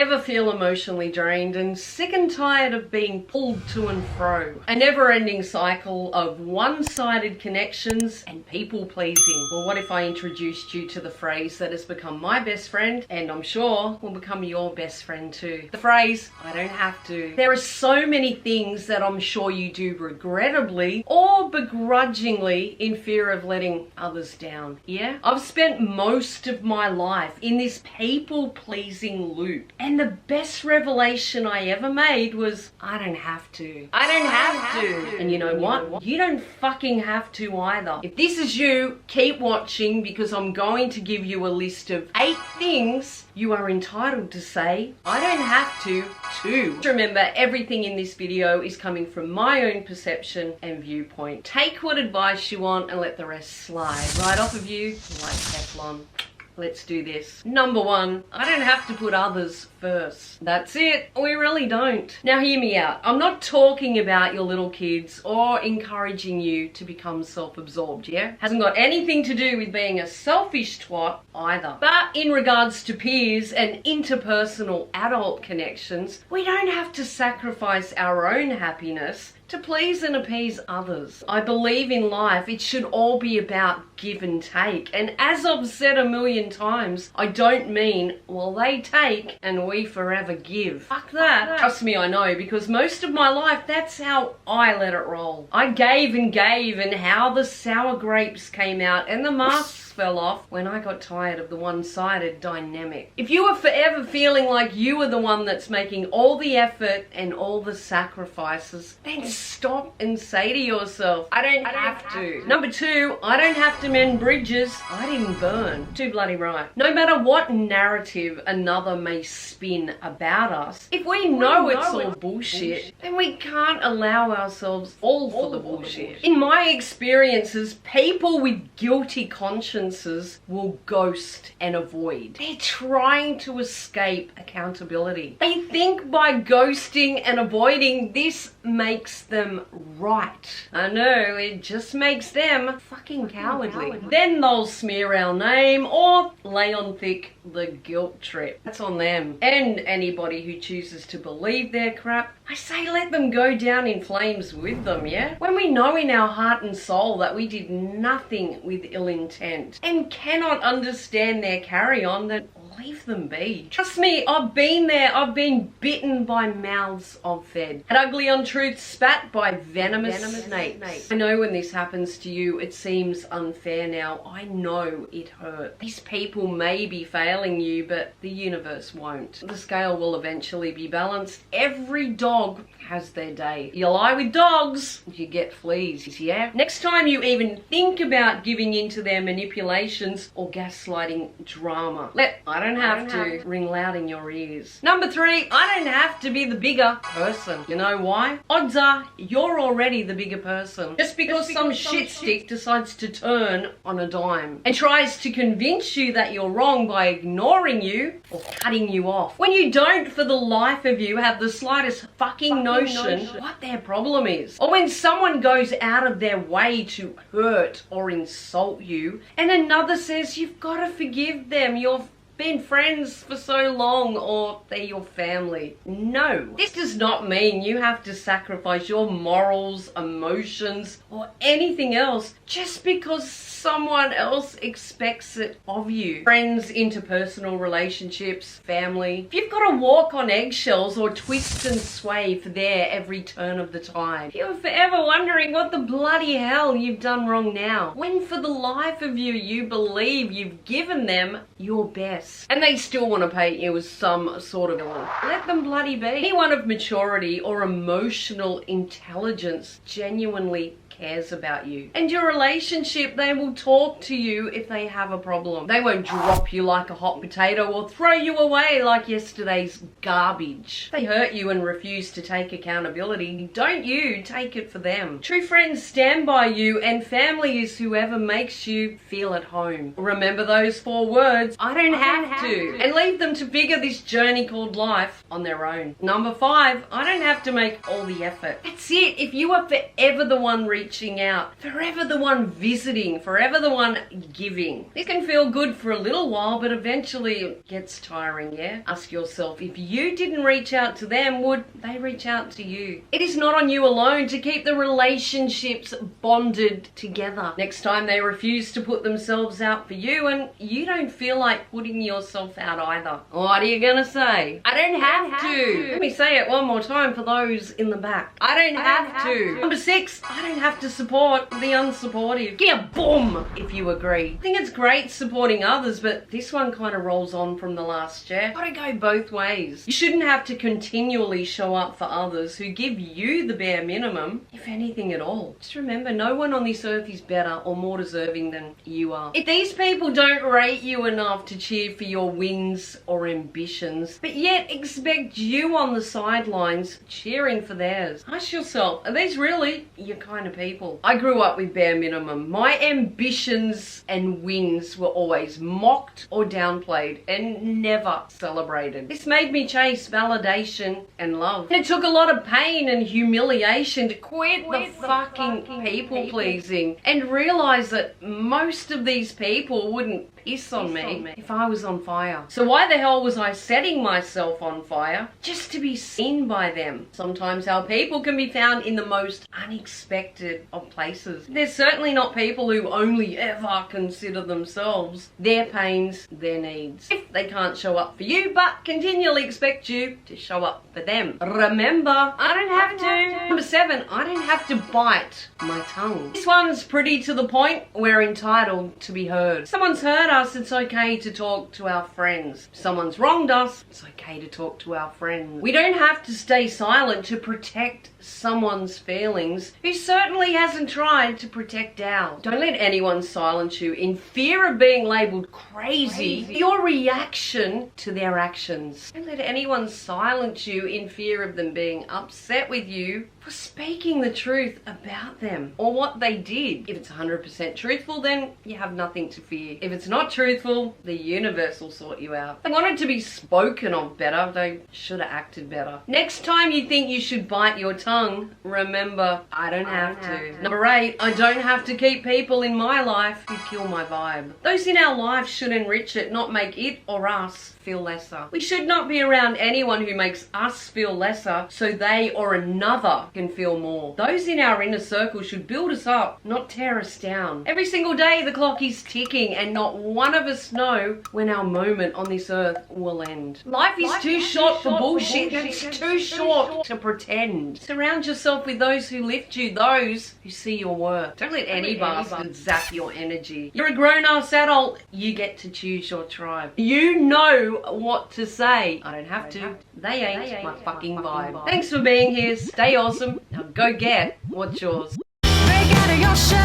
Ever feel emotionally drained and sick and tired of being pulled to and fro? A never-ending cycle of one-sided connections and people-pleasing. Well, what if I introduced you to the phrase that has become my best friend, and I'm sure will become your best friend too? The phrase, I don't have to. There are so many things that I'm sure you do regrettably or begrudgingly in fear of letting others down. Yeah? I've spent most of my life in this people-pleasing loop. And the best revelation I ever made was, I don't have to. I don't have to. And you know what? You don't fucking have to either. If this is you, keep watching because I'm going to give you a list of 8 things you are entitled to say, I don't have to, too. Remember, everything in this video is coming from my own perception and viewpoint. Take what advice you want and let the rest slide right off of you like Teflon. Let's do this. Number 1, I don't have to put others first. That's it. We really don't. Now hear me out. I'm not talking about your little kids or encouraging you to become self-absorbed, yeah? Hasn't got anything to do with being a selfish twat either. But in regards to peers and interpersonal adult connections, we don't have to sacrifice our own happiness to please and appease others. I believe in life it should all be about give and take. And as I've said a million times, I don't mean, well, they take and we forever give. Fuck that. Trust me, I know, because most of my life, that's how I let it roll. I gave and how the sour grapes came out and the masks fell off when I got tired of the one-sided dynamic. If you are forever feeling like you are the one that's making all the effort and all the sacrifices, then stop and say to yourself, I don't have to. Number 2, I don't have to mend bridges I didn't burn. Too bloody right. No matter what narrative another may spin about us, if we know it's all bullshit, then we can't allow ourselves all for the bullshit. In my experiences, people with guilty consciences will ghost and avoid. They're trying to escape accountability. They think by ghosting and avoiding, this makes them right. I know, it just makes them fucking cowardly. Then they'll smear our name or lay on thick the guilt trip. That's on them. And anybody who chooses to believe their crap, I say let them go down in flames with them, yeah? When we know in our heart and soul that we did nothing with ill intent and cannot understand their carry-on, then leave them be. Trust me, I've been there. I've been bitten by mouths I've fed. Had ugly untruths spat by venomous snakes. I know when this happens to you, it seems unfair now. I know it hurts. These people may be failing you, but the universe won't. The scale will eventually be balanced. Every dog has their day. You lie with dogs, you get fleas, yeah? Next time you even think about giving in to their manipulations or gaslighting drama, I don't have to ring loud in your ears. Number 3, I don't have to be the bigger person. You know why? Odds are you're already the bigger person. Just because some shitstick decides to turn on a dime and tries to convince you that you're wrong by ignoring you or cutting you off. When you don't, for the life of you, have the slightest fucking notion what their problem is. Or when someone goes out of their way to hurt or insult you and another says you've got to forgive them, you're been friends for so long, or they're your family. No. This does not mean you have to sacrifice your morals, emotions, or anything else just because someone else expects it of you. Friends, interpersonal relationships, family. If you've got to walk on eggshells or twist and sway for their every turn of the tide, you're forever wondering what the bloody hell you've done wrong now, when for the life of you, you believe you've given them your best. And they still want to paint you as some sort of villain. Let them bloody be. Anyone of maturity or emotional intelligence genuinely cares about you. And your relationship, they will talk to you if they have a problem. They won't drop you like a hot potato or throw you away like yesterday's garbage. They hurt you and refuse to take accountability. Don't you take it for them. True friends stand by you, and family is whoever makes you feel at home. Remember those 4 words. I don't have have to. And leave them to figure this journey called life on their own. Number 5, I don't have to make all the effort. That's it. If you are forever the one reaching out, forever the one visiting, forever the one giving, this can feel good for a little while, but eventually it gets tiring, yeah? Ask yourself, if you didn't reach out to them, would they reach out to you? It is not on you alone to keep the relationships bonded together. Next time they refuse to put themselves out for you and you don't feel like putting yourself out either, what are you gonna say? I don't have to. Let me say it one more time for those in the back. I don't have to. Number 6, I don't have to support the unsupportive. Yeah, boom, if you agree. I think it's great supporting others, but this one kind of rolls on from the last year. Gotta go both ways. You shouldn't have to continually show up for others who give you the bare minimum, if anything at all. Just remember, no one on this earth is better or more deserving than you are. If these people don't rate you enough to cheer for your wins or ambitions, but yet expect you on the sidelines cheering for theirs, ask yourself, are these really your kind of people? I grew up with bare minimum. My ambitions and wins were always mocked or downplayed and never celebrated. This made me chase validation and love. And it took a lot of pain and humiliation to quit the fucking people pleasing and realize that most of these people wouldn't piss on me if I was on fire. So why the hell was I setting myself on fire? Just to be seen by them. Sometimes our people can be found in the most unexpected of places. They're certainly not people who only ever consider themselves, their pains, their needs. If they can't show up for you, but continually expect you to show up for them. Remember, I don't have to. Number 7, I don't have to bite my tongue. This one's pretty to the point. We're entitled to be heard. Someone's hurt us, it's okay to talk to our friends. If someone's wronged us, it's okay to talk to our friends. We don't have to stay silent to protect someone's feelings who certainly hasn't tried to protect ours. Don't let anyone silence you in fear of being labeled crazy for your reaction to their actions. Don't let anyone silence you in fear of them being upset with you for speaking the truth about them or what they did. If it's 100% truthful, then you have nothing to fear. If it's not truthful, the universe will sort you out. They wanted to be spoken of better, they should have acted better. Next time you think you should bite your tongue, remember, I don't have to. Number 8, I don't have to keep people in my life who kill my vibe. Those in our life should enrich it, not make it or us feel lesser. We should not be around anyone who makes us feel lesser so they or another can feel more. Those in our inner circle should build us up, not tear us down. Every single day the clock is ticking and not one of us know when our moment on this earth will end. Life is too short for bullshit. It's too short to pretend. Surround yourself with those who lift you, those who see your worth. Don't let any bastard zap your energy. You're a grown-ass adult. You get to choose your tribe. You know what to say. I don't have to. They ain't my fucking vibe. Thanks for being here. Stay awesome. Now go get what's yours. Break out of your shell.